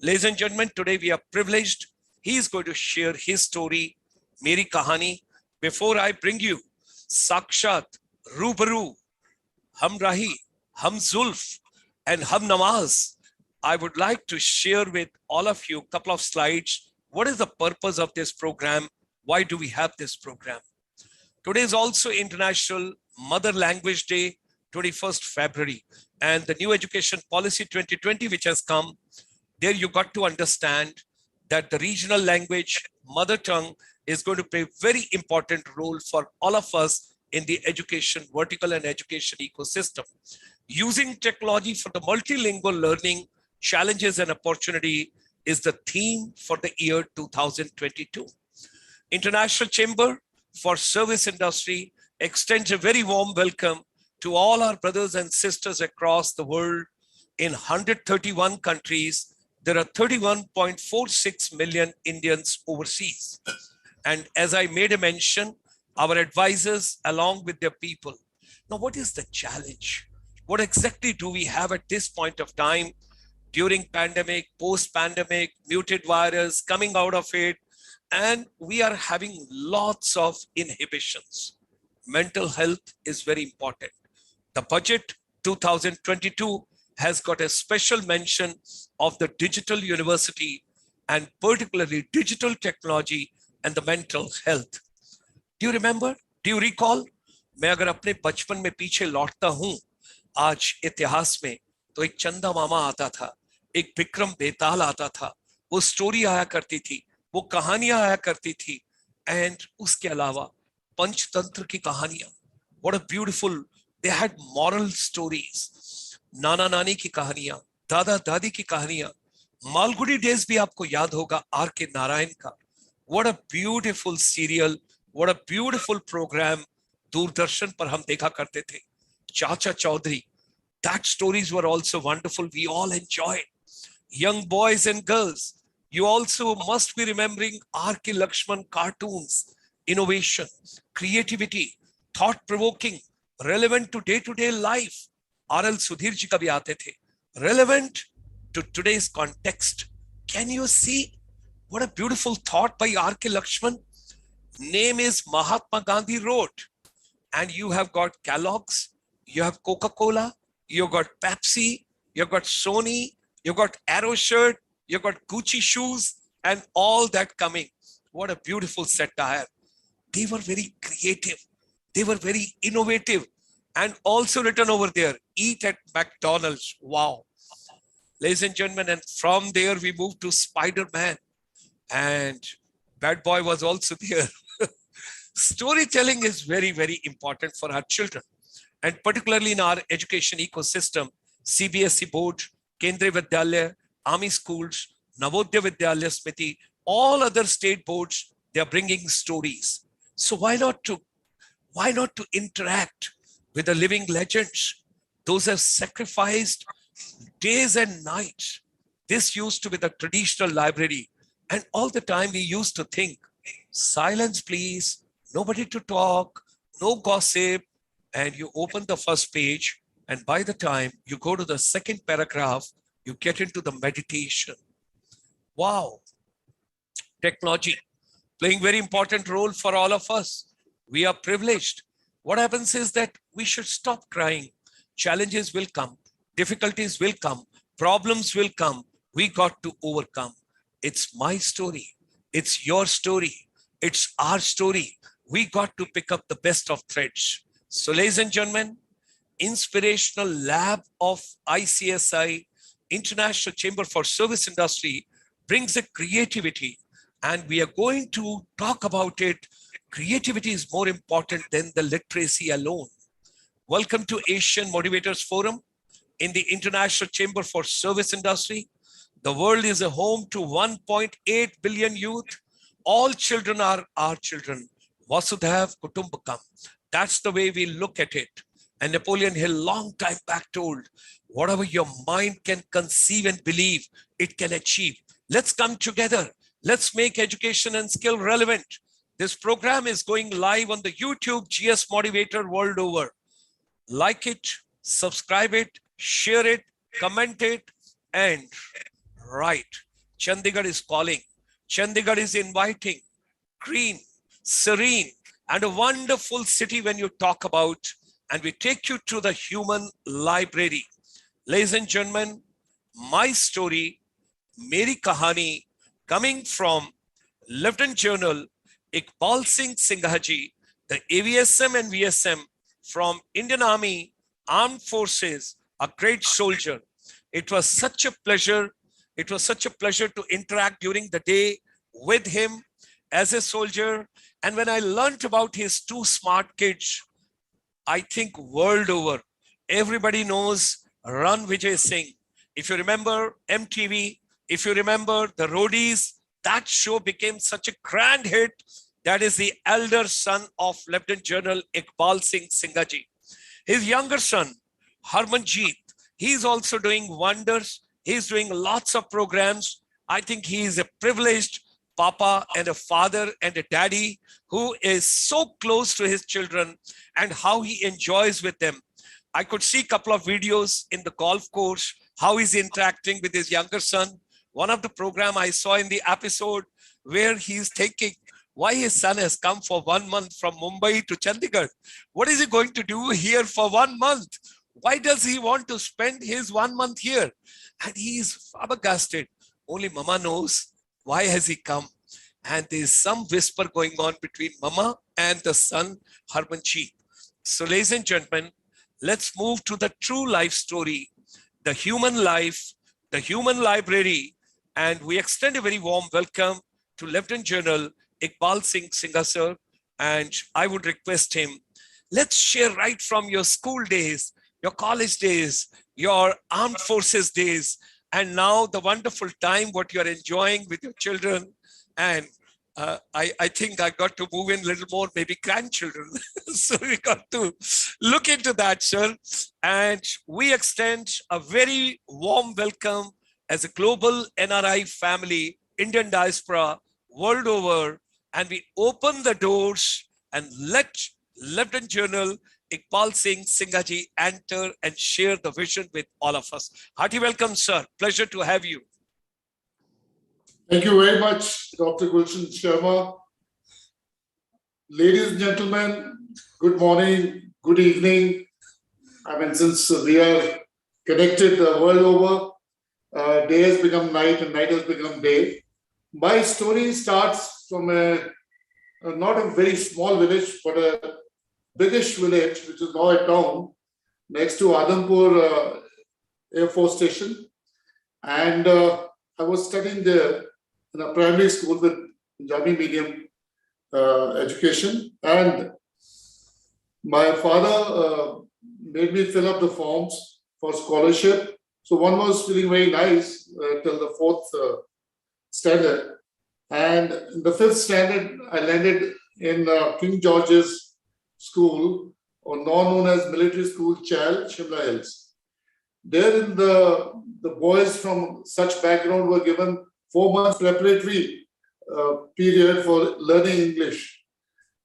Ladies and gentlemen, today we are privileged. He is going to share his story, Meri Kahani. Before I bring you Sakshat, Rubaru, Hamrahi, Hamzulf, and Hamnamaz, I would like to share with all of you a couple of slides. What is the purpose of this program? Why do we have this program? Today is also International Mother Language Day, 21st February, and the new education policy 2020, which has come. There you got to understand that the regional language, mother tongue, is going to play a very important role for all of us in the education vertical and education ecosystem. Using technology for the multilingual learning, challenges and opportunity is the theme for the year 2022. International Chamber for Service Industry extends a very warm welcome to all our brothers and sisters across the world. In 131 countries, there are 31.46 million Indians overseas. And as I made a mention, our advisors along with their people. Now, what is the challenge? What exactly do we have at this point of time during pandemic, post-pandemic, muted virus, coming out of it? And we are having lots of inhibitions. Mental health is very important. The budget 2022 has got a special mention of the digital university and particularly digital technology and the mental health. Do you remember? Do you recall? मैं अगर अपने बचपन में पीछे लौटता हूं आज इतिहास में, तो एक चंदा मामा आता था, एक विक्रम बेताल आता था, वो स्टोरी आया करती थी, वो कहानियां आया करती थी, एंड उसके अलावा पंचतंत्र की कहानियां. What a beautiful, they had moral stories. नाना नानी की कहानियां, दादा दादी की कहानियां. मालगुडी डेज भी आपको याद होगा आर के नारायण का. What a beautiful serial, what a beautiful program Doordarshan पर हम देखा करते थे. चाचा Chaudhary, that stories were also wonderful. We all enjoyed. Young boys and girls, you also must be remembering R.K. Lakshman cartoons, innovation, creativity, thought-provoking, relevant to day-to-day life. R.L. Sudhir ji ka bhi aate the, relevant to today's context. Can you see what a beautiful thought by R.K. Lakshman? Name is Mahatma Gandhi Road, and you have got Kellogg's, you have Coca-Cola, you've got Pepsi, you've got Sony, you've got Arrow shirt, you've got Gucci shoes, and all that coming. What a beautiful satire. They were very creative. They were very innovative. And also written over there, eat at McDonald's. Wow. Ladies and gentlemen, and from there we moved to Spider-Man. And Bad Boy was also there. Storytelling is very, very important for our children. And particularly in our education ecosystem, CBSE board, Kendriya Vidyalaya, Army schools, Navodaya Vidyalaya Smiti, all other state boards, they are bringing stories. So why not to interact with the living legends? Those have sacrificed days and nights. This used to be the traditional library. And all the time we used to think, silence please, nobody to talk, no gossip. And you open the first page, and by the time you go to the second paragraph, you get into the meditation. Wow. Technology playing very important role for all of us. We are privileged. What happens is that we should stop crying. Challenges will come, difficulties will come, problems will come. We got to overcome. It's my story. It's your story. It's our story. We got to pick up the best of threads. So ladies and gentlemen, Inspirational Lab of ICSI, International Chamber for Service Industry, brings a creativity, and we are going to talk about it. Creativity is more important than the literacy alone. Welcome to Asian Motivators Forum in the International Chamber for Service Industry. The world is a home to 1.8 billion youth. All children are our children. Vasudhaiv Kutumbakam. That's the way we look at it. And Napoleon Hill long time back told, whatever your mind can conceive and believe, it can achieve. Let's come together. Let's make education and skill relevant. This program is going live on the YouTube GS Motivator world over. Like it, subscribe it, share it, comment it, and write. Chandigarh is calling. Chandigarh is inviting. Green, serene, and a wonderful city when you talk about, and we take you to the human library. Ladies and gentlemen, my story, Meri Kahani, coming from Lieutenant General Iqbal Singh Singha ji, the AVSM and VSM from Indian Army Armed Forces, a great soldier. It was such a pleasure. It was such a pleasure to interact during the day with him as a soldier. And when I learned about his two smart kids, I think world over, everybody knows Run Vijay Singh. If you remember MTV, if you remember the Roadies, that show became such a grand hit. That is the elder son of Lieutenant General Iqbal Singh Singha ji. His younger son, Harmanjeet, he's also doing wonders. He's doing lots of programs. I think he is a privileged papa and a father and a daddy who is so close to his children and how he enjoys with them. I could see a couple of videos in the golf course, how he's interacting with his younger son. One of the program I saw in the episode where he's thinking why his son has come for 1 month from Mumbai to Chandigarh. What is he going to do here for 1 month? Why does he want to spend his 1 month here? And he's flabbergasted. Only Mama knows why has he come. And there's some whisper going on between Mama and the son, Harmanjeet. So ladies and gentlemen, let's move to the true life story, the human life, the human library. And we extend a very warm welcome to Lieutenant General Iqbal Singh Singha sir. And I would request him, let's share right from your school days, your college days, your armed forces days, and now the wonderful time what you're enjoying with your children. And I think I got to move in a little more, maybe grandchildren. So we got to look into that, sir. And we extend a very warm welcome as a global NRI family, Indian diaspora, world over. And we open the doors and let Lieutenant General Iqbal Singh Singha ji enter and share the vision with all of us. Hearty welcome, sir. Pleasure to have you. Thank you very much, Dr. Gulshan Sharma. Ladies and gentlemen, good morning, good evening. I mean, since we are connected the world over, day has become night and night has become day. My story starts from not a very small village, but a biggish village, which is now a town next to Adhampur Air Force Station. And I was studying there in a primary school with Punjabi medium education. And my father made me fill up the forms for scholarship. So one was feeling very nice till the 4th standard. And in the 5th standard, I landed in King George's School, or now known as Military School, Chal, Shimla Hills. There, the boys from such background were given 4 months preparatory period for learning English.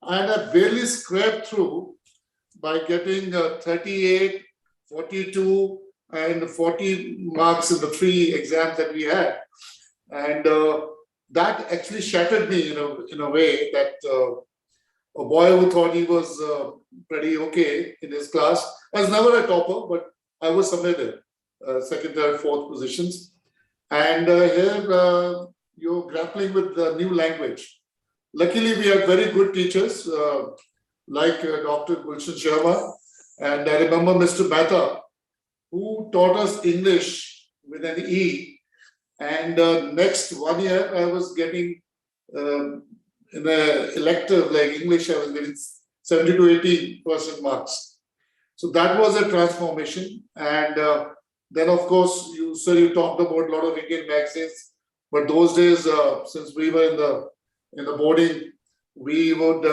And I barely scraped through by getting 38, 42, and 40 marks in the 3 exams that we had. And that actually shattered me in a way that a boy who thought he was pretty okay in his class. I was never a topper, but I was somewhere there, 2nd, 3rd, 4th positions. And here you're grappling with the new language. Luckily, we have very good teachers like Dr. Gulshan Sharma. And I remember Mr. Mehta, who taught us English with an E. And next 1 year, I was getting in an elective like English, I was getting 70 to 80% marks. So that was a transformation. And then, of course, you talked about a lot of Indian magazines. But those days, since we were in the boarding, we would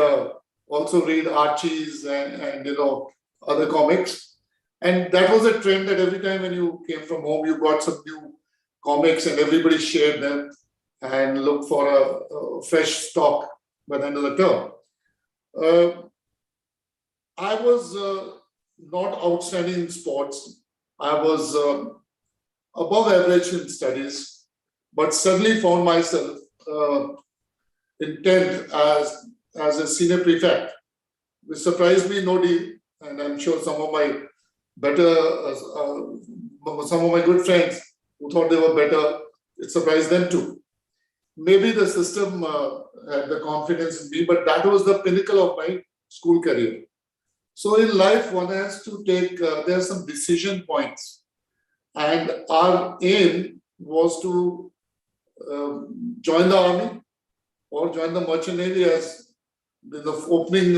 also read Archie's and other comics. And that was a trend that every time when you came from home, you got some new comics and everybody shared them and looked for a fresh stock by the end of the term. I was not outstanding in sports. I was above average in studies. but suddenly found myself in 10th as a senior prefect, which surprised me no deal. And I'm sure some of my good friends who thought they were better, it surprised them too. Maybe the system had the confidence in me, but that was the pinnacle of my school career. So in life, one has to take, there are some decision points. And our aim was to join the army or join the merchant navy, as in the opening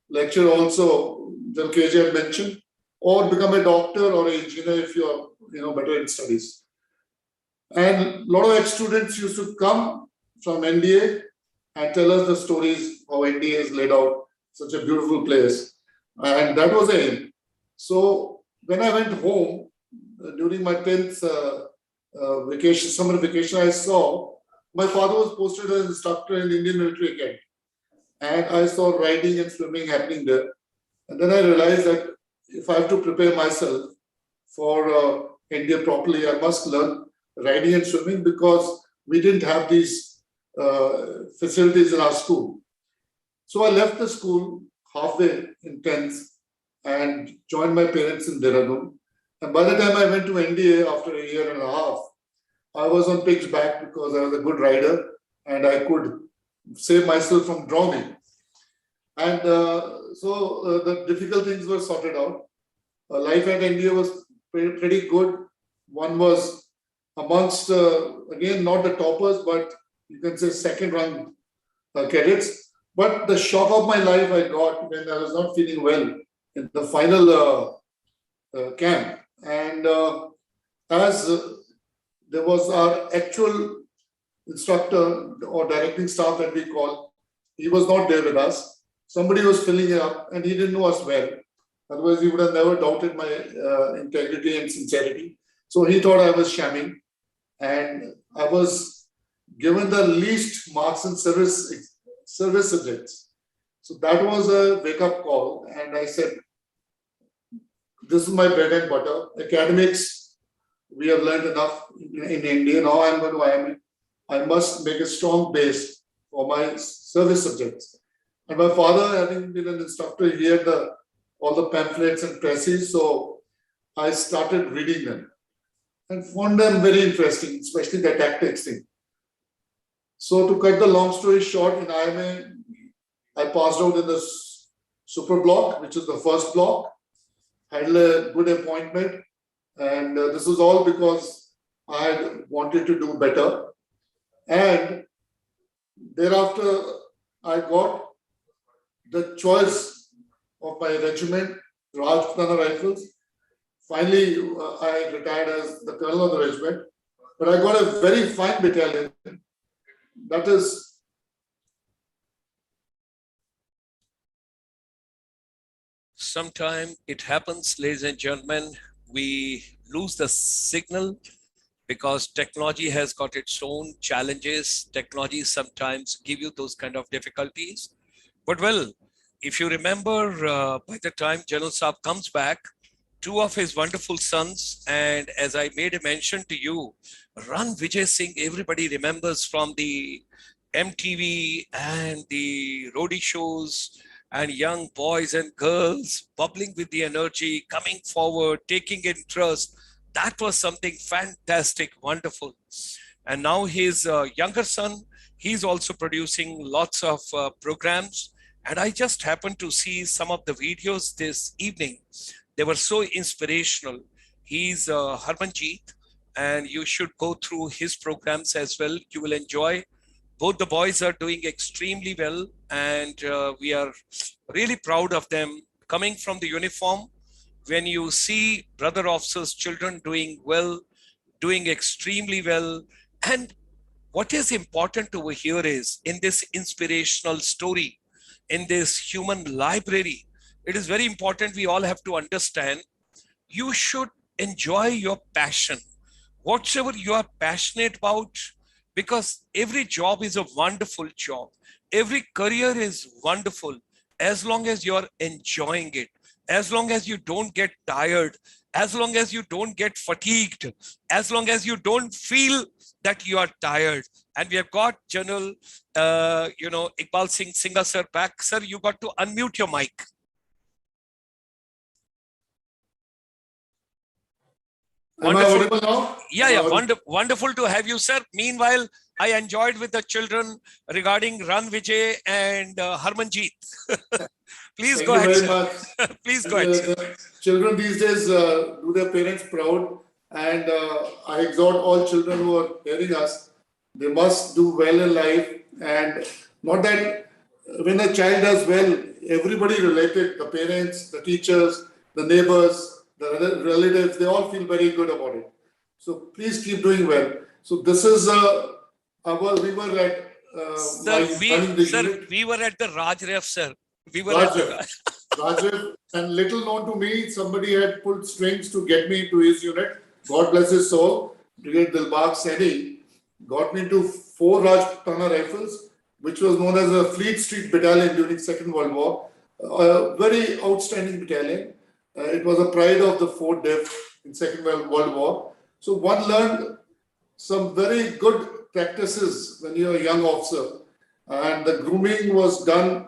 lecture also, Jan KJ had mentioned, or become a doctor or an engineer if you are better in studies. And a lot of ex-students used to come from NDA and tell us the stories how NDA is laid out, such a beautiful place. And that was the aim. So when I went home during my 10th vacation, summer vacation, I saw my father was posted as instructor in the Indian Military Academy. And I saw riding and swimming happening there. And then I realized that if I have to prepare myself for NDA properly, I must learn riding and swimming, because we didn't have these facilities in our school. So I left the school halfway in 10th and joined my parents in Dehradun. And by the time I went to NDA after a year and a half, I was on pig's back because I was a good rider and I could save myself from drowning. And so the difficult things were sorted out. Life at NDA was pretty good. One was amongst, again, not the toppers, but you can say second run cadets. But the shock of my life I got when I was not feeling well in the final camp. And as there was our actual instructor or directing staff that we call, he was not there with us. Somebody was filling it up and he didn't know us well. Otherwise, he would have never doubted my integrity and sincerity. So he thought I was shamming. And I was given the least marks in service subjects. So that was a wake-up call. And I said, this is my bread and butter. Academics, we have learned enough in India. Now I'm going to IME. I must make a strong base for my service subjects. And my father, having been an instructor, he had all the pamphlets and presses. So I started reading them and found them very interesting, especially the tactics thing. So to cut the long story short, in IMA, I passed out in the super block, which is the first block, had a good appointment. And this was all because I had wanted to do better. And thereafter, I got the choice of my regiment, Rajputana Rifles. Finally, I retired as the colonel of the regiment, but I got a very fine battalion. That is, sometime it happens, ladies and gentlemen, we lose the signal because technology has got its own challenges. Technology sometimes give you those kind of difficulties. But well, if you remember, by the time General Saab comes back, two of his wonderful sons, and as I made a mention to you, Run Vijay Singh, everybody remembers from the MTV and the roadie shows, and young boys and girls bubbling with the energy, coming forward, taking interest. That was something fantastic, wonderful. And now his younger son, he's also producing lots of programs. And I just happened to see some of the videos this evening. They were so inspirational. He's Harmanjeet, and you should go through his programs as well. You will enjoy. Both the boys are doing extremely well, and we are really proud of them. Coming from the uniform, when you see brother officers' children doing well, doing extremely well, and what is important over here is in this inspirational story, in this human library, it is very important we all have to understand you should enjoy your passion, whatever you are passionate about, because every job is a wonderful job. Every career is wonderful as long as you're enjoying it, as long as you don't get tired, as long as you don't get fatigued, as long as you don't feel that you are tired. And we have got General, Iqbal Singh Singha sir back. Sir, you got to unmute your mic. Wonderful. Now? Yeah. Wonderful to have you, sir. Meanwhile, I enjoyed with the children regarding Ran Vijay and Harmanjeet. Please go ahead, sir. Please go ahead, sir. Children these days do their parents proud, and I exhort all children who are hearing us, they must do well in life, and not that when a child does well, everybody related, the parents, the teachers, the neighbors, the relatives, they all feel very good about it. So please keep doing well. So this is we were at we were at the Rajref, sir. We were Rajref, and little known to me, somebody had pulled strings to get me into his unit. God bless his soul. Brigadier Dilbagh Saini got me into 4 Rajputana rifles, which was known as a Fleet Street Battalion during Second World War. A very outstanding battalion. It was a pride of the 4th Div in Second World War. So one learned some very good practices when you're a young officer, and the grooming was done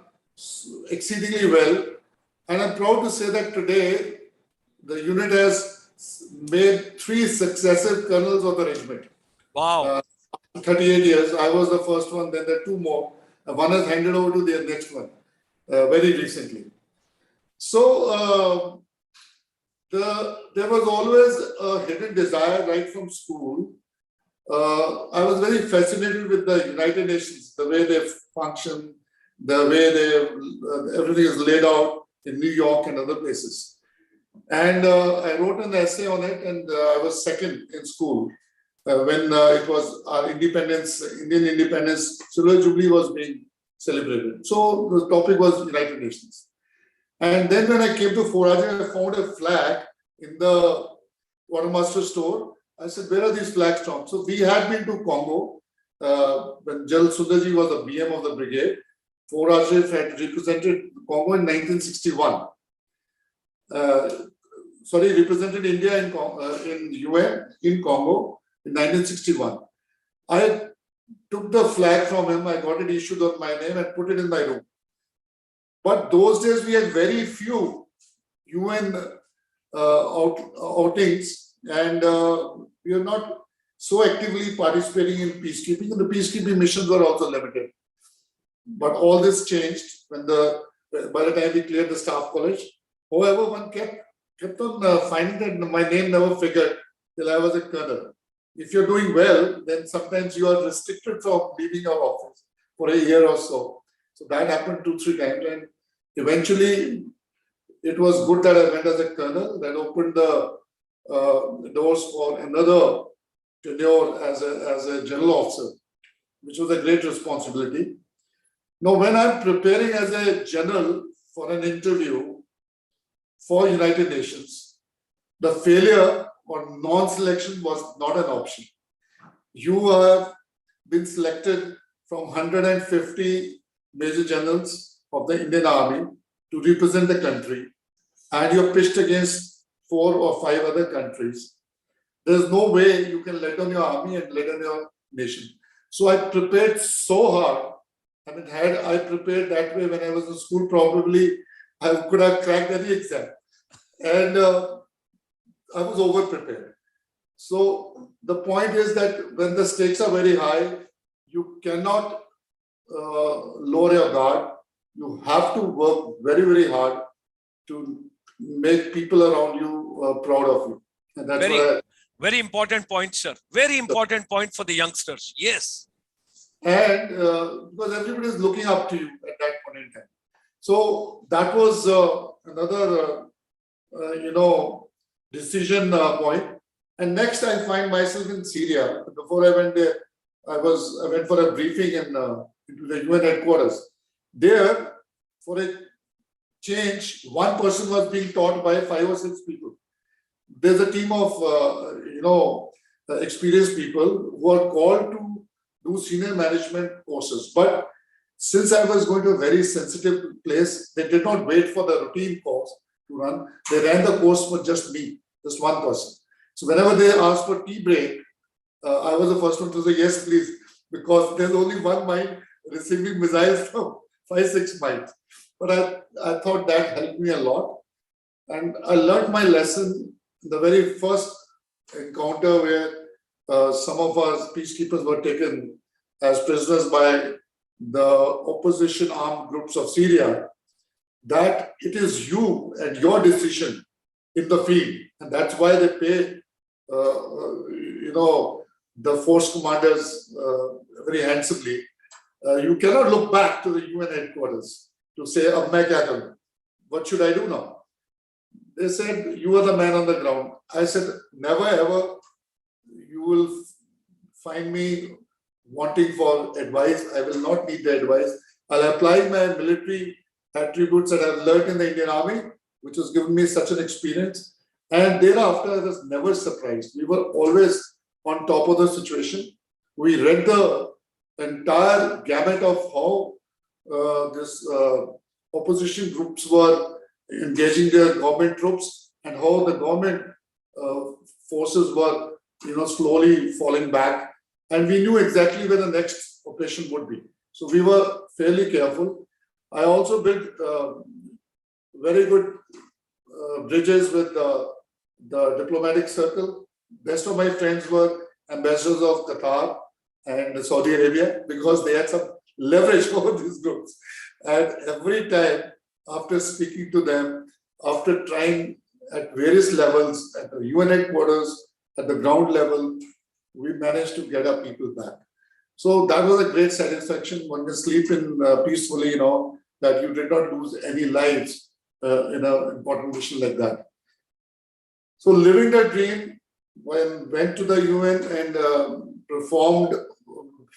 exceedingly well. And I'm proud to say that today the unit has made 3 successive colonels of the regiment. Wow. 38 years. I was the first one, then there are 2 more. One has handed over to the next one very recently. So there was always a hidden desire right from school. I was very fascinated with the United Nations, the way they function, the way everything is laid out in New York and other places. And I wrote an essay on it, and I was second in school when it was our independence, Indian independence, Silver Jubilee was being celebrated. So the topic was United Nations. And then when I came to Foraja, I found a flag in the quartermaster store. I said, where are these flags from? So we had been to Congo when General Sundaji was the BM of the brigade. Foraja had represented Congo in 1961. Represented India in UN in Congo in 1961. I took the flag from him. I got it issued on my name and put it in my room. But those days we had very few UN outings, and we are not so actively participating in peacekeeping, and the peacekeeping missions were also limited. But all this changed when by the time we cleared the staff college. However, one kept on finding that my name never figured till I was a colonel. If you're doing well, then sometimes you are restricted from leaving your office for a year or so. So that happened 2-3 times, and eventually it was good that I went as a colonel. That opened the doors for another tenure as a general officer, which was a great responsibility. Now, when I'm preparing as a general for an interview for United Nations, the failure or non-selection was not an option. You have been selected from 150 major generals of the Indian Army to represent the country, and you're pitched against 4 or 5 other countries. There's no way you can let down your army and let down your nation. So I prepared so hard. I mean, had I prepared that way when I was in school, probably I could have cracked any exam. And I was over-prepared. So the point is that when the stakes are very high, you cannot lower your guard. You have to work very, very hard to make people around you proud of you. And that's very important point, sir. Very important point for the youngsters. Yes. And because everybody is looking up to you at that point in time. So that was another, decision point. And next, I find myself in Syria. Before I went there, I went for a briefing into the UN headquarters. There, for a change, one person was being taught by 5 or 6 people. There's a team of, experienced people who are called to do senior management courses. But since I was going to a very sensitive place, they did not wait for the routine course. to run. They ran the course for just me, just one person. So whenever they asked for tea break, I was the first one to say, yes, please, because there's only one mine receiving missiles from 5-6 mines. But I thought that helped me a lot. And I learned my lesson in the very first encounter where some of our peacekeepers were taken as prisoners by the opposition armed groups of Syria, that it is you and your decision in the field. And that's why they pay, the force commanders very handsomely. You cannot look back to the UN headquarters to say, Ab main kya karu? What should I do now? They said, you are the man on the ground. I said, never ever you will find me wanting for advice. I will not need the advice. I'll apply my military attributes that I've learned in the Indian Army, which has given me such an experience. And thereafter, I was never surprised. We were always on top of the situation. We read the entire gamut of how this opposition groups were engaging their government troops and how the government forces were, slowly falling back. And we knew exactly where the next operation would be. So we were fairly careful. I also built very good bridges with the diplomatic circle. Best of my friends were ambassadors of Qatar and Saudi Arabia because they had some leverage over these groups. And every time, after speaking to them, after trying at various levels, at the UN headquarters, at the ground level, we managed to get our people back. So that was a great satisfaction. One can sleep in peacefully, that you did not lose any lives in an important mission like that. So living that dream, went to the UN and performed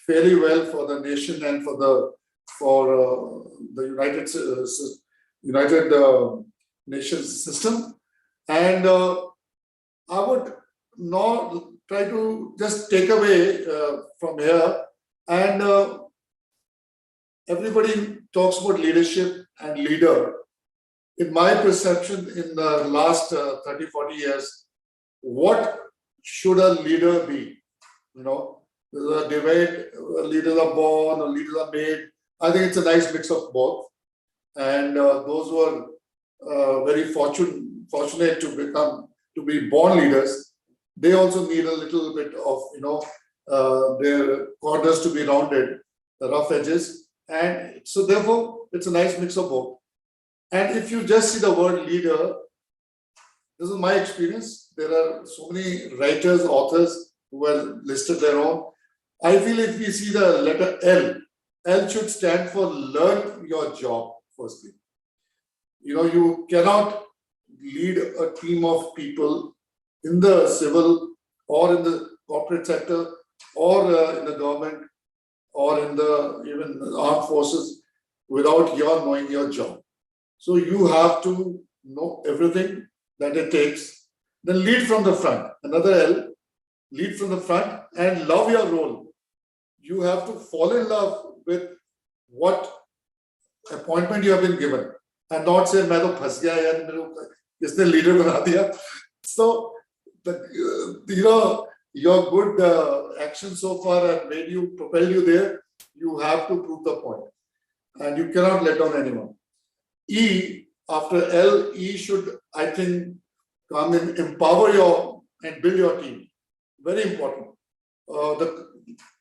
fairly well for the nation and for the United Nations system. And I would not try to just take away from here. And everybody talks about leadership and leader. In my perception, in the last 30, 40 years, what should a leader be? There's a debate, leaders are born or leaders are made. I think it's a nice mix of both. And those who are very fortunate to be born leaders, they also need a little bit of, their corners to be rounded, the rough edges. And so therefore, it's a nice mix of both. And if you just see the word leader, this is my experience. There are so many writers, authors who have listed their own. I feel if we see the letter L, L should stand for learn your job, firstly. You cannot lead a team of people in the civil or in the corporate sector or in the government or in the even armed forces without your knowing your job. So you have to know everything that it takes. Then lead from the front. Another L, lead from the front and love your role. You have to fall in love with what appointment you have been given and not say, "Main to phas gaya yaar, isne leader bana diya." So, your good action so far have made you, propelled you there. You have to prove the point. And you cannot let down anyone. E, after L, E should, I think, come and empower and build your team. Very important. The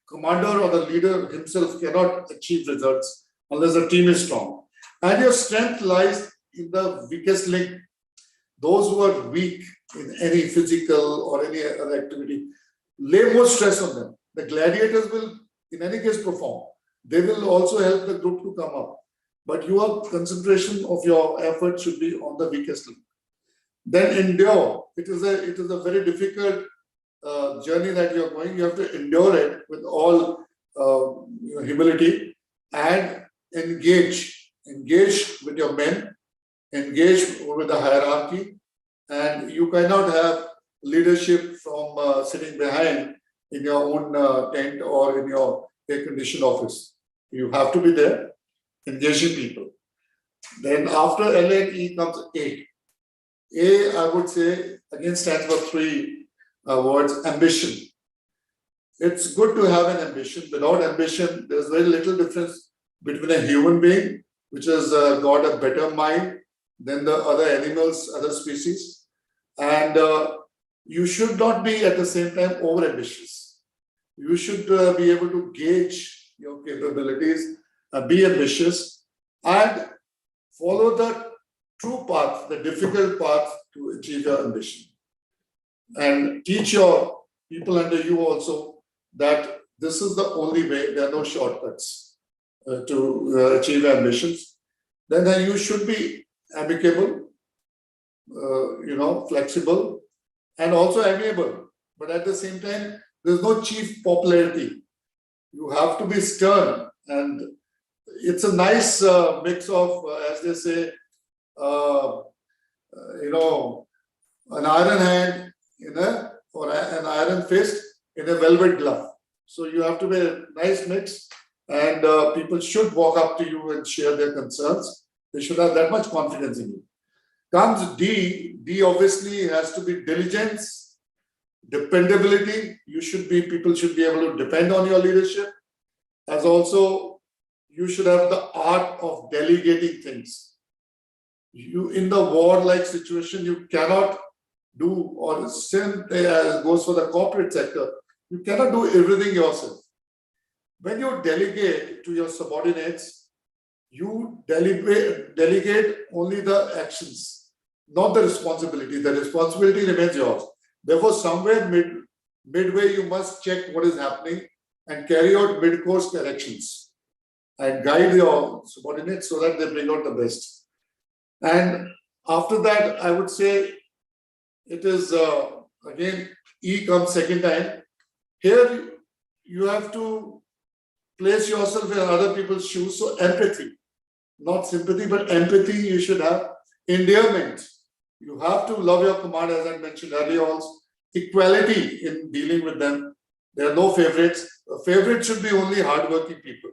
commander or the leader himself cannot achieve results unless the team is strong. And your strength lies in the weakest link. Those who are weak in any physical or any other activity, lay more stress on them. The gladiators will, in any case, perform. They will also help the group to come up. But your concentration of your effort should be on the weakest link. Then endure. It is a very difficult journey that you're going. You have to endure it with all humility and engage. Engage with your men, engage with the hierarchy, and you cannot have leadership from sitting behind in your own tent or in your air-conditioned office. You have to be there, engaging people. Then after L and E comes A. A, I would say, again stands for three words: ambition. It's good to have an ambition. Without ambition, there's very little difference between a human being, which has got a better mind than the other animals, other species. And you should not be at the same time over-ambitious. You should be able to gauge your capabilities, be ambitious, and follow the true path, the difficult path to achieve your ambition. And teach your people under you also that this is the only way, there are no shortcuts to achieve ambitions. Then you should be amicable, flexible, and also amiable. But at the same time, there's no chief popularity. You have to be stern, and it's a nice mix of, as they say, an iron hand or an iron fist in a velvet glove. So you have to be a nice mix, and people should walk up to you and share their concerns. They should have that much confidence in you. Comes D. D obviously has to be diligence, dependability. People should be able to depend on your leadership. As also, you should have the art of delegating things. You, in the war-like situation, you cannot do, or same as goes for the corporate sector, you cannot do everything yourself. When you delegate to your subordinates, you delegate only the actions, not the responsibility. The responsibility remains yours. Therefore, somewhere midway, you must check what is happening and carry out mid-course corrections and guide your subordinates so that they bring out the best. And after that, I would say it is, again, E comes second time. Here, you have to place yourself in other people's shoes. So empathy, not sympathy, but empathy you should have. Endearment. You have to love your command, as I mentioned earlier also. Equality in dealing with them. There are no favorites. Favorites should be only hardworking people.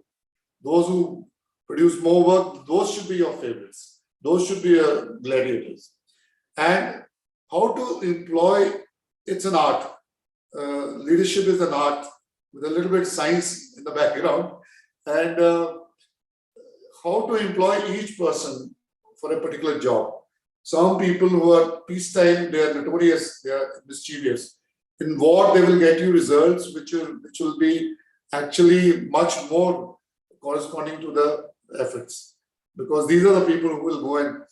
Those who produce more work, those should be your favorites. Those should be your gladiators. And how to employ, it's an art. Leadership is an art with a little bit of science in the background. And how to employ each person for a particular job. Some people who are peacetime, they are notorious, they are mischievous. In war, they will get you results which will be actually much more corresponding to the efforts. Because these are the people who will go and,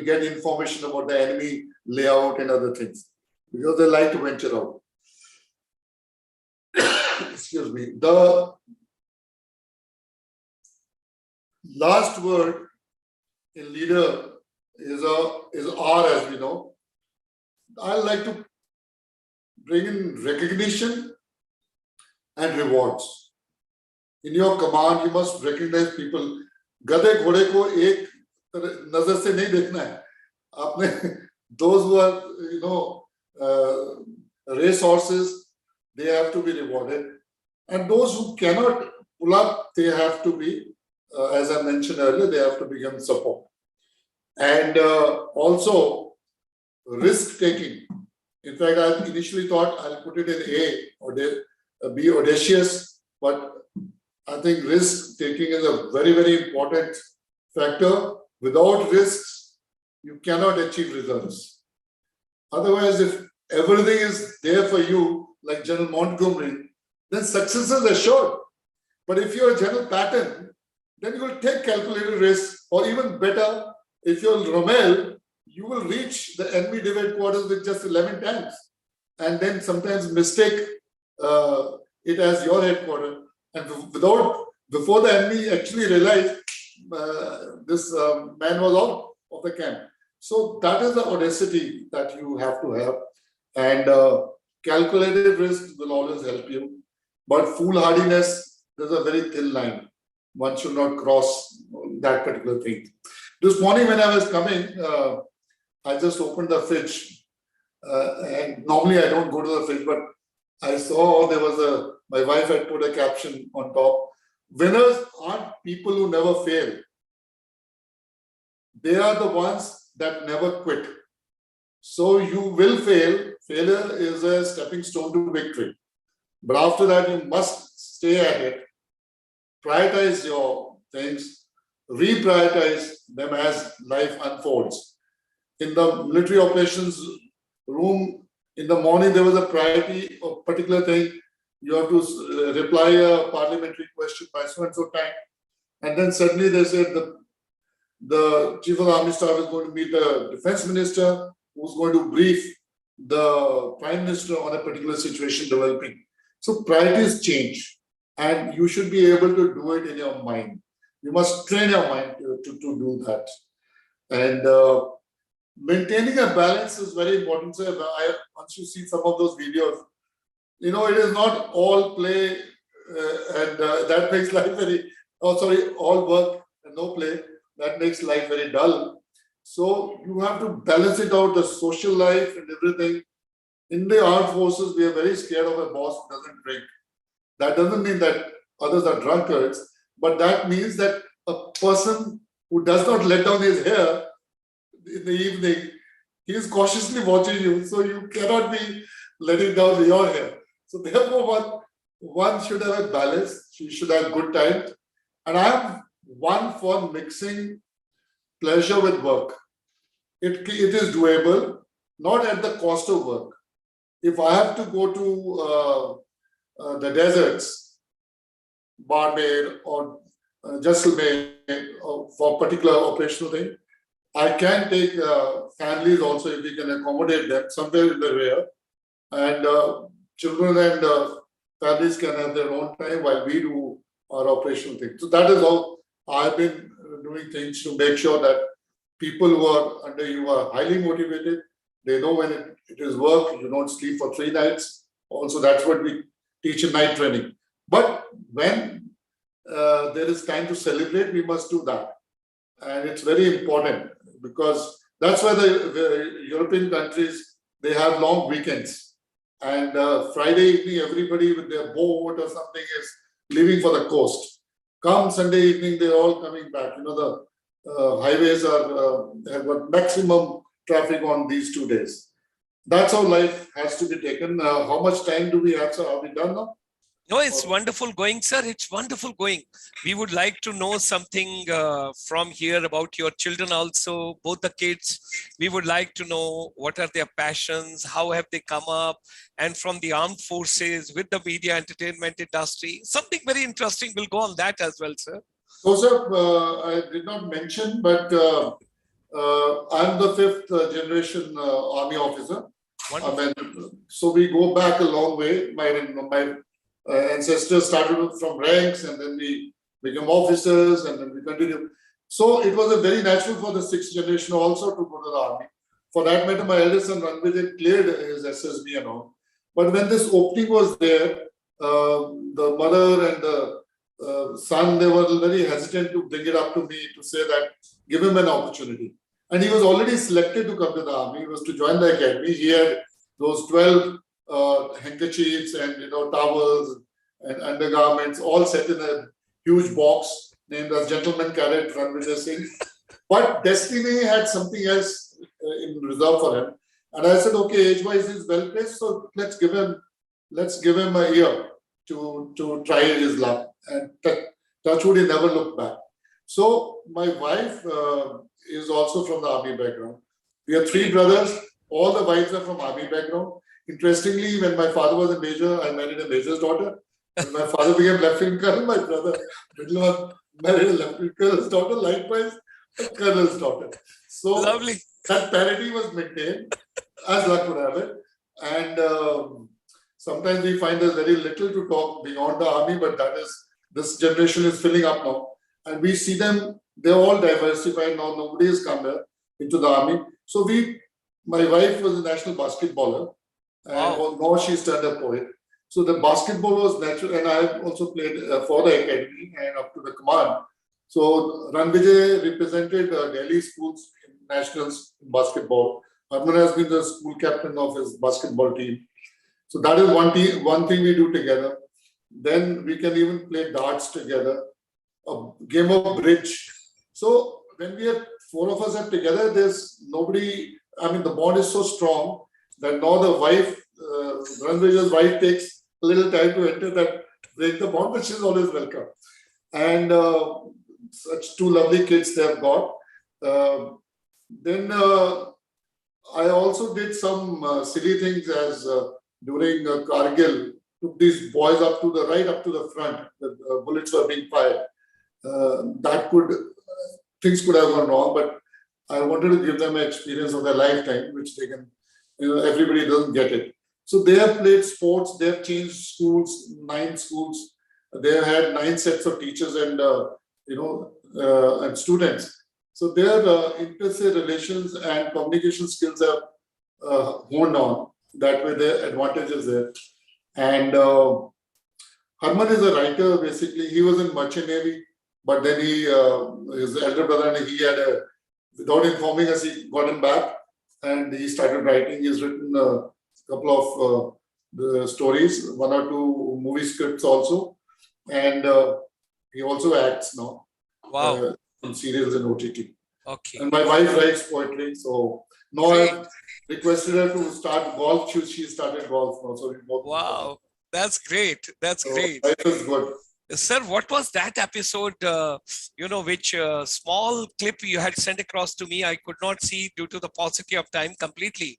get information about the enemy layout and other things. Because they like to venture out. The last word in leader is R, as we know. I like to bring in recognition and rewards. In your command, you must recognize people. गधे घोड़े को एक नजर से नहीं देखना है. आपने those who are race horses, they have to be rewarded, and those who cannot pull up, they have to be, as I mentioned earlier, they have to become support. And also risk taking. In fact, I initially thought I'll put it in A or be audacious, but I think risk taking is a very, very important factor. Without risks, you cannot achieve results. Otherwise, if everything is there for you, like General Montgomery, then success is assured. But if you're General Patton, then you will take calculated risks, or even better, if you're Rommel, you will reach the enemy divided quarters with just 11 tanks, and then sometimes mistake it as your headquarters. And before the enemy actually realized this man was out of the camp. So that is the audacity that you have to have. And calculated risk will always help you. But foolhardiness, there's a very thin line. One should not cross that particular thing. This morning when I was coming, I just opened the fridge. And normally I don't go to the fridge, but I saw there was my wife had put a caption on top. Winners aren't people who never fail. They are the ones that never quit. So you will fail. Failure is a stepping stone to victory. But after that, you must stay at it. Prioritize your things. Reprioritize them as life unfolds. In the military operations room, in the morning, there was a priority of particular thing. You have to reply a parliamentary question by so and so time. And then suddenly they said the chief of the army staff is going to meet the defense minister, who's going to brief the prime minister on a particular situation developing. So priorities change, and you should be able to do it in your mind. You must train your mind to do that. And maintaining a balance is very important. So once you see some of those videos, you know, it is not all play and that makes life very, all work and no play. That makes life very dull. So you have to balance it out, the social life and everything. In the armed forces, we are very scared of a boss who doesn't drink. That doesn't mean that others are drunkards, but that means that a person who does not let down his hair in the evening, he is cautiously watching you, so you cannot be letting down your hair. So therefore, one should have a balance. She should have good time. And I am one for mixing pleasure with work. It is doable, not at the cost of work. If I have to go to the deserts, Barmer or Jaisalmer for particular operational thing, I can take families also if we can accommodate them somewhere in the rear, and children and families can have their own time while we do our operational thing. So that is how I've been doing things to make sure that people who are under you are highly motivated. They know when it is work, you don't sleep for 3 nights. Also, that's what we teach in night training. But when there is time to celebrate, we must do that. And it's very important because that's why the European countries, they have long weekends. And Friday evening, everybody with their boat or something is leaving for the coast. Come Sunday evening, they're all coming back. You know, the highways have got maximum traffic on these 2 days. That's how life has to be taken. How much time do we have, sir? Are we done now? No, it's wonderful going, sir. It's wonderful going. We would like to know something from here about your children also, both the kids. We would like to know what are their passions, how have they come up, and from the armed forces with the media entertainment industry. Something very interesting will go on that as well, sir. So, sir, I did not mention, but I'm the 5th generation army officer. Wonderful. I mean, so we go back a long way. My ancestors started from ranks, and then we became officers, and then we continue. So it was a very natural for the 6th generation also to go to the army. For that matter, my eldest son Ranvijay cleared his SSB and all. But when this opening was there, the mother and the son, they were very hesitant to bring it up to me to say that give him an opportunity. And he was already selected to come to the army. He was to join the academy. He had those 12 handkerchiefs and towels and undergarments all set in a huge box named as Gentleman Cadet Ranvijay Singh. But destiny had something else in reserve for him. And I said, okay, age-wise he's well placed, so let's give him a year to try his luck. And touch wood, he never looked back. So my wife is also from the army background. We have 3 brothers. All the wives are from army background. Interestingly, when my father was a major, I married a major's daughter. When my father became lieutenant colonel, my brother, middle one, married a lieutenant colonel's daughter, likewise a colonel's daughter. So lovely. That parity was maintained, as luck would have it. And sometimes we find there's very little to talk beyond the army, but this generation is filling up now. And we see them, they're all diversified now. Nobody has come here into the army. So my wife was a national basketballer. And now she's turned a poet. So the basketball was natural, and I have also played for the academy and up to the command. So Ranvijay represented Delhi schools in nationals in basketball. Arman has been the school captain of his basketball team. So that is one thing we do together. Then we can even play darts together, a game of bridge. So when we are four of us are together, there's nobody, I mean, the bond is so strong that now the wife, Ranveja's wife takes a little time to enter that, break the bond, but she's always welcome. And such two lovely kids they have got. Then I also did some silly things as during Kargil, took these boys up to the right up to the front. The bullets were being fired. Things could have gone wrong, but I wanted to give them an experience of their lifetime, which they can, everybody doesn't get it. So they have played sports, they have changed schools, 9 schools. They have had 9 sets of teachers and, and students. So their inter-state relations and communication skills have honed on. That way their advantage is there. And Harman is a writer, basically. He was in Merchant Navy, but then his elder brother, and he had without informing us, he got him back and he started writing. He's written a couple of the stories, 1 or 2 movie scripts also. And he also acts now. Wow. In serials and OTT. Okay. And my wife writes poetry, so now I've requested her to start golf. She started golf now, so we both. Wow, that's great. That's great. Life is good. Sir, what was that episode, which small clip you had sent across to me? I could not see due to the paucity of time completely.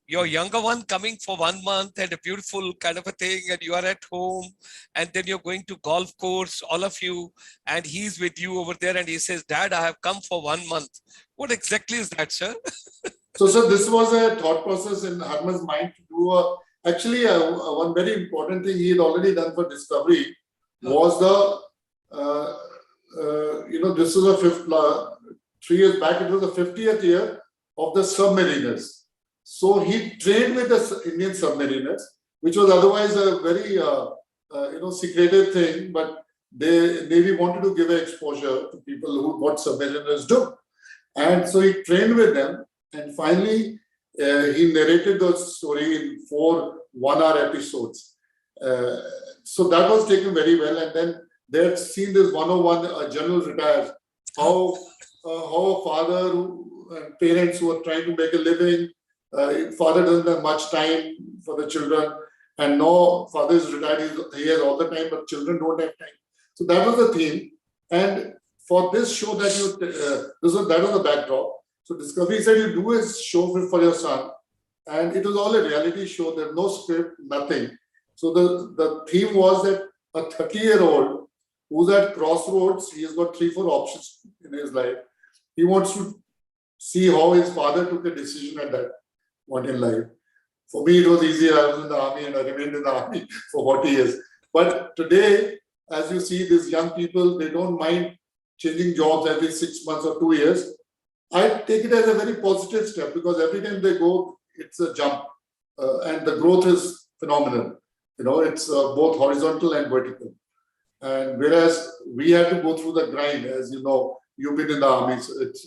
Your younger one coming for 1 month and a beautiful kind of a thing, and you are at home, and then you're going to golf course, all of you, and he's with you over there, and he says, Dad, I have come for 1 month. What exactly is that, sir? So, sir, this was a thought process in Harman's mind to do actually one very important thing he had already done for Discovery was this was a 3 years back, it was the 50th year of the submariners. So he trained with the Indian submariners, which was otherwise a very secretive thing, but the Navy wanted to give exposure to people what submariners do. And so he trained with them, and finally he narrated the story in 4 one-hour episodes. So that was taken very well, and then they had seen this 101, a general retires, how a father and parents who are trying to make a living, father doesn't have much time for the children, and no, father is retired, he has all the time, but children don't have time. So that was the theme, and for this show that that was the backdrop. So Discovery said you do a show for your son, and it was all a reality show. There's no script, nothing. So the theme was that a 30-year-old who's at crossroads, he has got 3-4 options in his life. He wants to see how his father took a decision at that point in life. For me, it was easy. I was in the army and I remained in the army for 40 years. But today, as you see, these young people, they don't mind changing jobs every 6 months or 2 years. I take it as a very positive step because every time they go, it's a jump and the growth is phenomenal. It's both horizontal and vertical. And whereas we had to go through the grind, as you know, you've been in the army, so it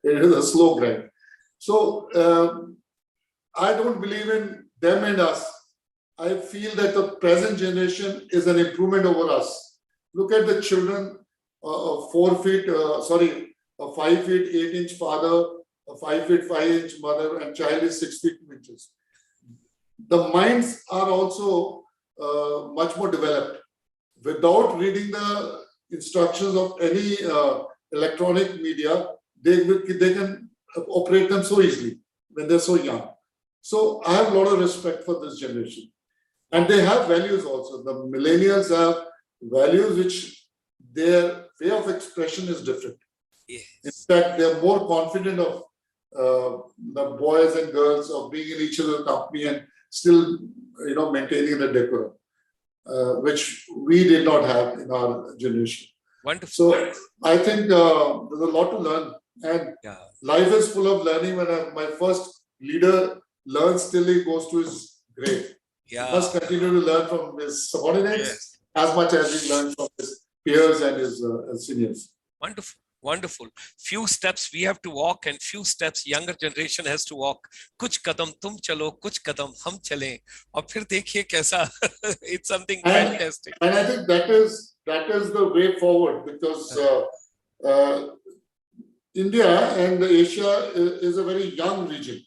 is a slow grind. So I don't believe in them and us. I feel that the present generation is an improvement over us. Look at the children, a 5 feet 8 inch father, a 5 feet 5 inch mother, and child is 6 feet 2 inches. The minds are also much more developed. Without reading the instructions of any electronic media, they can operate them so easily when they're so young. So I have a lot of respect for this generation. And they have values also. The millennials have values which their way of expression is different. Yes. In fact, they're more confident of the boys and girls of being in each other's company and still, maintaining the decorum, which we did not have in our generation. Wonderful. So I think there's a lot to learn, and life is full of learning. When my first leader learns till he goes to his grave, he must continue to learn from his subordinates as much as he learns from his peers and his seniors. Wonderful. Wonderful. Few steps we have to walk and few steps younger generation has to walk. कुछ कदम तुम चलो, कुछ कदम हम चलें, और फिर देखिए कैसा. It's something fantastic. And I think that is the way forward, because India and Asia is a very young region.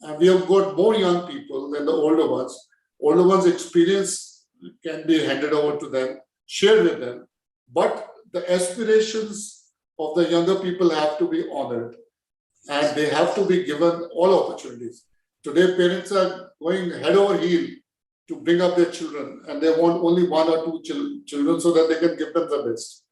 And we have got more young people than the older ones. Older ones' experience can be handed over to them, shared with them. But the aspirations of the younger people have to be honored and they have to be given all opportunities. Today, parents are going head over heel to bring up their children and they want only one or two children so that they can give them the best.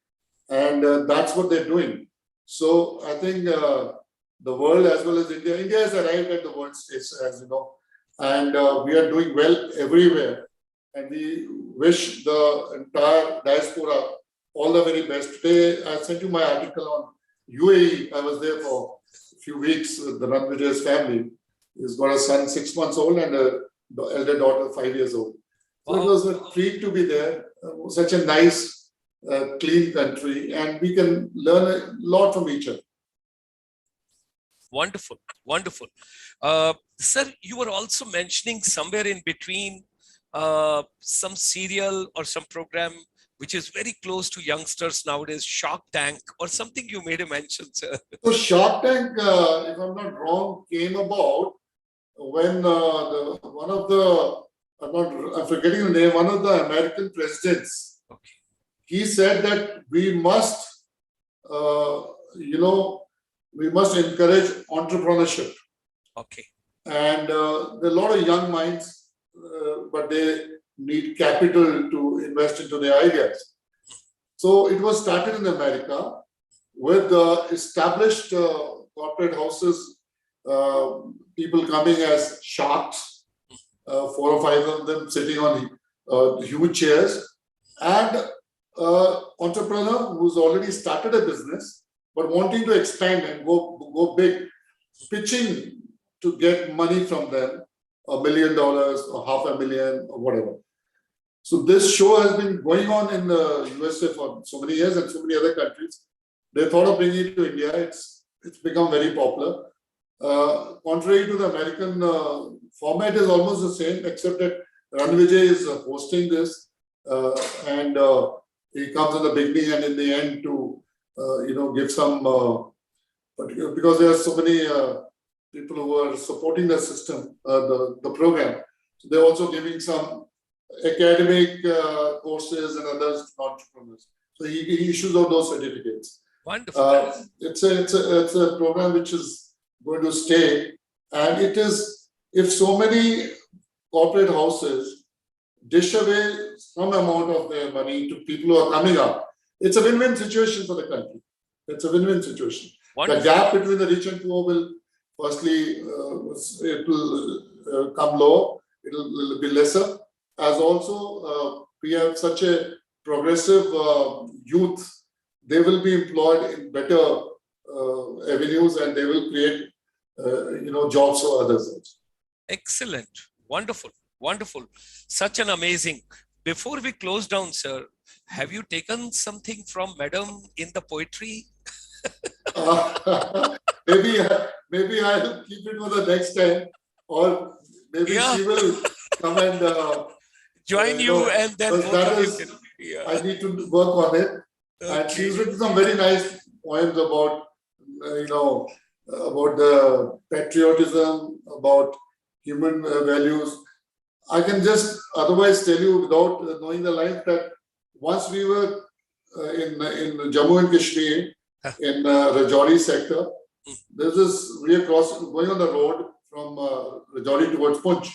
And that's what they're doing. So I think the world as well as India has arrived at the world stage, as you know, and we are doing well everywhere. And we wish the entire diaspora all the very best. Today, I sent you my article on UAE. I was there for a few weeks with the Ranvijay's family. He's got a son 6 months old and the elder daughter 5 years old. So it was a treat to be there. Such a nice, clean country, and we can learn a lot from each other. Wonderful, wonderful. Sir, you were also mentioning somewhere in between some serial or some program which is very close to youngsters nowadays, Shark Tank or something you made a mention, sir. So Shark Tank, if I'm not wrong, came about when I'm forgetting the name, one of the American presidents, Okay. he said that we must, we must encourage entrepreneurship. Okay. And there are a lot of young minds, but they need capital to invest into their ideas. So it was started in America with established corporate houses, people coming as sharks, 4 or 5 of them sitting on huge chairs, and entrepreneur who's already started a business but wanting to expand and go big, pitching to get money from them, $1 million or $500,000 or whatever. So this show has been going on in the USA for so many years and so many other countries. They thought of bringing it to India. It's become very popular. Contrary to the American format, is almost the same, except that Ranvijay is hosting this, and he comes in the beginning and in the end to give some. Because there are so many people who are supporting the system, the program, so they're also giving some academic courses and others to entrepreneurs. So he issues out those certificates. Wonderful. It's a program which is going to stay, and it is, if so many corporate houses dish away some amount of their money to people who are coming up, it's a win-win situation for the country. It's a win-win situation. Wonderful. The gap between the rich and poor will firstly it will come lower. It will be lesser. As also we have such a progressive youth, they will be employed in better avenues, and they will create jobs for others. Excellent. Wonderful. Wonderful. Such an amazing. Before we close down, sir, have you taken something from Madam in the poetry? Maybe I'll keep it for the next time, or maybe she will come and join you, and then both of you can, I need to work on it. Okay. And she's written some very nice poems about about the patriotism, about human values. I can just otherwise tell you without knowing the line that once we were in Jammu and Kashmir, in Rajouri sector, there's this, we are going on the road from Rajouri towards Punch,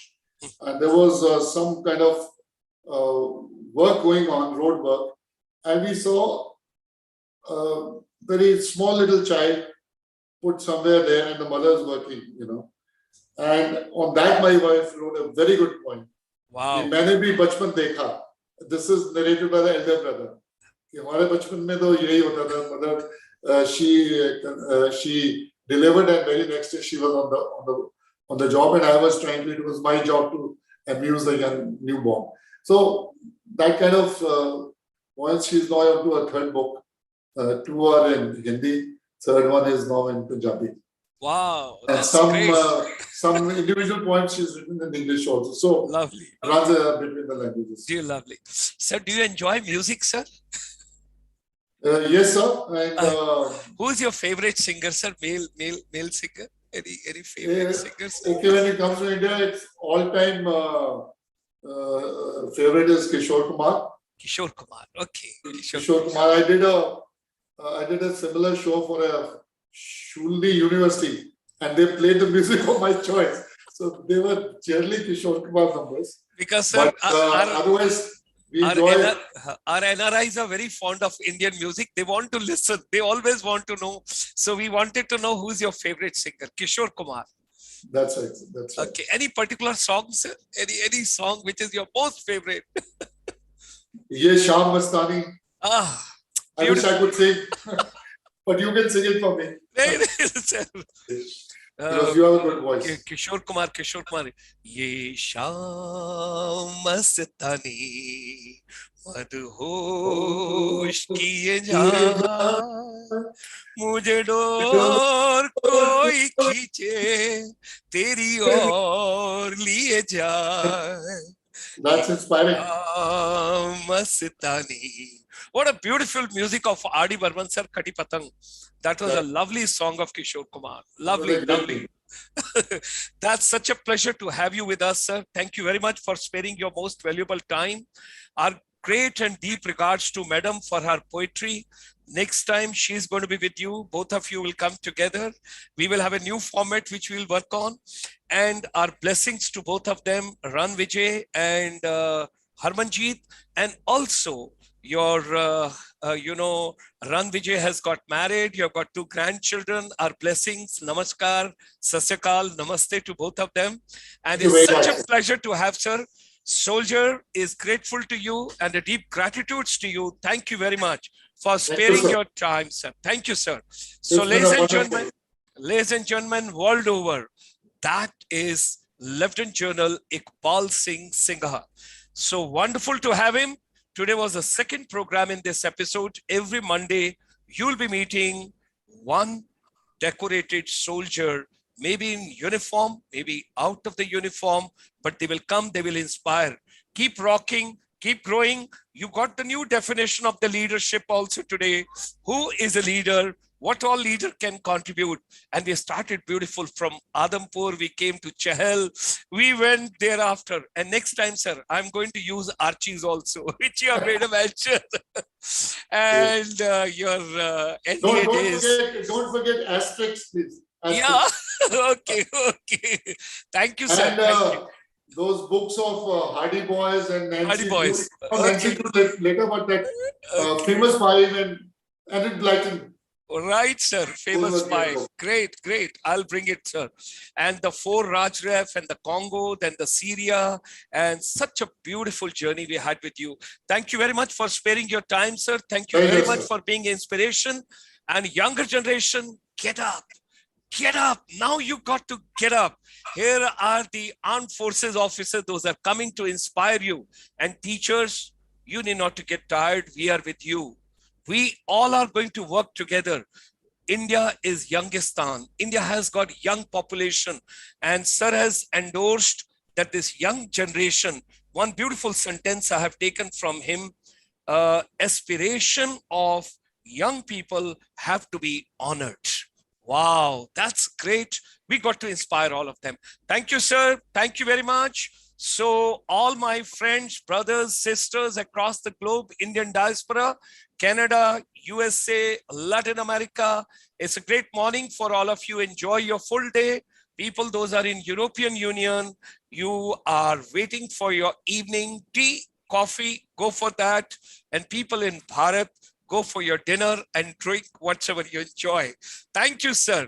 and there was some kind of work going on, road work, and we saw a very small little child put somewhere there, and the mother is working, And on that, my wife wrote a very good point. Wow. मैंने भी बचपन देखा. This is narrated by the elder brother. कि हमारे बचपन में तो यही होता था. Mother, she delivered, and very next day she was on the job, and I was trying to. It was my job to amuse the young newborn. So that kind of once she's now up to her third book. 2 are in Hindi. Third one is now in Punjabi. Wow, and that's some individual points she's written in English also. So lovely. Runs between the languages. Dear lovely. Sir, do you enjoy music, sir? Yes, sir. And Who is your favorite singer, sir? Male singer? Any favorite singers? okay, when it comes to India, it's all-time favorite is Kishore Kumar. Kishore Kumar. Okay. Kishore Kumar. I did a similar show for a Shulni University, and they played the music of my choice. So they were generally Kishore Kumar numbers. Because, sir, otherwise, we enjoy. Our NRIs are very fond of Indian music. They want to listen. They always want to know. So we wanted to know who's your favorite singer, Kishore Kumar. That's right. That's right. Okay. Any particular song, sir? Any song which is your most favorite? Ye Sham Mastani. I wish I could sing, but you can sing it for me. Because you have a good voice. Kishore Kumar. Ye Sham Mastani madhosh kiye jaan mujhe dor koi khiche teri aur liye jaye. That's inspiring. Mastani. What a beautiful music of R.D. Burman sir, Kati Patang. That was a lovely song of Kishore Kumar. Lovely. That's such a pleasure to have you with us, sir. Thank you very much for sparing your most valuable time. Our great and deep regards to Madam for her poetry. Next time she's going to be with you. Both of you will come together. We will have a new format which we'll work on. And our blessings to both of them, Ran Vijay and Harmanjeet. And also your, Ran Vijay has got married. You've got 2 grandchildren. Our blessings, namaskar, sasyakal, namaste to both of them. And it's such a pleasure to have, sir. Soldier is grateful to you and a deep gratitude to you. Thank you very much for sparing your time, sir. Thank you, sir. So, ladies and gentlemen, world over, that is Lieutenant General Iqbal Singh Singha. So wonderful to have him. Today was the second program in this episode. Every Monday, you'll be meeting one decorated soldier, maybe in uniform, maybe out of the uniform, but they will come, they will inspire. Keep rocking, keep growing. You got the new definition of the leadership also today. Who is a leader? What all leader can contribute? And we started beautiful from Adampur. We came to Chahal. We went thereafter. And next time, sir, I'm going to use Archies also, which you have made a mention. And your NDA days. Don't forget asterisks, please. Asterisks. Yeah. Okay. Thank you, sir. And thank you. Those books of Hardy Boys and Nancy. Hardy Boys. Nancy later, but that famous 5 and Enid Blyton. Right, sir. Famous 5. Great. I'll bring it, sir. And the 4 Rajref and the Congo, then the Syria, and such a beautiful journey we had with you. Thank you very much for sparing your time, sir. Thank you very much for being inspiration. And younger generation, get up. Get up. Now you got to get up. Here are the armed forces officers. Those are coming to inspire you. And teachers, you need not to get tired. We are with you. We all are going to work together. India is Youngistan. India has got young population. And sir has endorsed that this young generation, one beautiful sentence I have taken from him, aspiration of young people have to be honored. Wow, that's great. We got to inspire all of them. Thank you, sir. Thank you very much. So all my friends, brothers, sisters across the globe, Indian diaspora, Canada, USA, Latin America, it's a great morning for all of you. Enjoy your full day. People, those are in European Union, you are waiting for your evening tea, coffee, go for that. And people in Bharat, go for your dinner and drink whatever you enjoy. Thank you, sir.